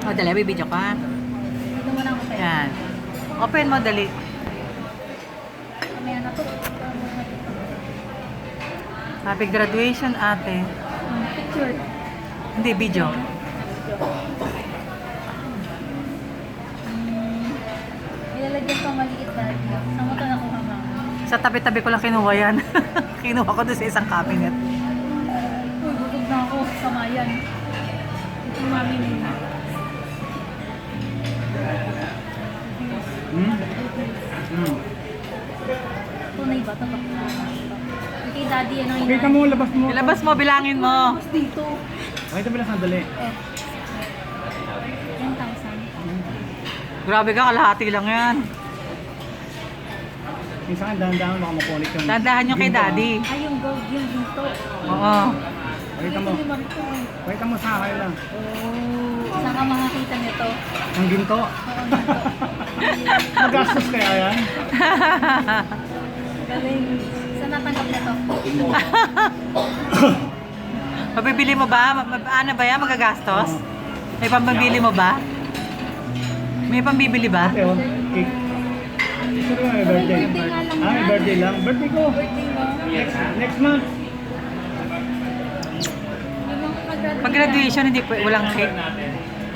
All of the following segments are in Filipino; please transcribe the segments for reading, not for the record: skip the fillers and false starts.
O, dali, bibidyo ka. Dito mo na ako tayo. Yan. Open mo, dali. Mamaya na to. Happy graduation, ate. Picture. Hindi, video. Ilalagyan ko maliit dahil. Saan mo ito nakuha mama? Sa tabi-tabi ko lang kinuha yan. Kinuha ko doon sa isang cabinet. Uy, butog na ako. Samayan. Ito yung mami nila. Tunay ba? Ito ba? Kay daddy yan ang Kita mo, labas mo. Ilabas mo, bilangin mo. Mas dito. Pakita mo lang sandali. 10,000. Grabe ka, kalahati lang yan. Minsan dahan-dahan baka mapunit yung... Dandahan nyo kay ginto, daddy. Ay, yung gold yung dito. Oo. Pakita mo. Pakita mo sa akin lang. Oh. Saan ka makakita nito? Ang ginto. Oo, dito. Magastos kaya yan? Galing. Saan natanggap nito? Mabibili mo ba? Ano ba yan? Magagastos? May pambibili mo ba? May pambibili ba? Ate, oh. Cake. Sure ba may birthday? Birthday nga lang May yan. birthday lang. Birthday ko. Birthday mo? Next month. Yung mga pag-graduate. Pag-graduation, hindi walang cake.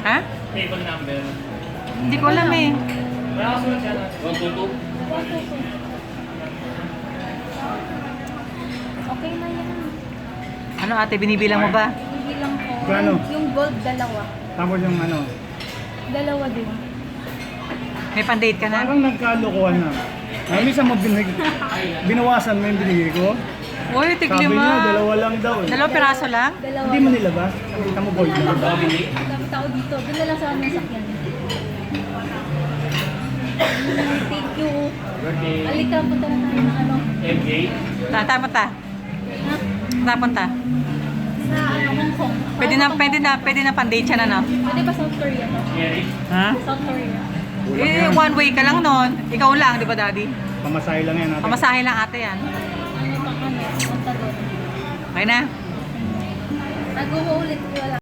Ha? Table number. Hindi ko alam eh. 122. Okay na yan. Ano ate, binibilang mo ba? Hindi lang po. Gano? Yung gold, dalawa. Tapos yung ano. Dalawa din. May pan-date ka na? Parang nagkalokohan na. Minsan mo binawasan mo yung binigay ko. Uy, Sabi tigli mo. niya, dalawa lang daw eh. Dalawang piraso lang? Dalawa. Hindi mo nilabas. Kita mo gold na ba? Dapat ako dito. Doon na lang sa aming sakyan. Thank you. Birthday. Alika, punta na tayo ng ano. MJ. Tapunta. Ha? Tapunta. Sa ano, Hong Kong. Pwede na pan-date siya na, no? Pwede ba South Korea, no? Mary. Ha? South Korea. Eh, one way ka lang nun. Ikaw lang, di ba daddy? Pamasahe lang yan natin. Pamasahe lang ate yan. Ano pa kami? Punta doon. Okay na? Nag-uulit ko lang.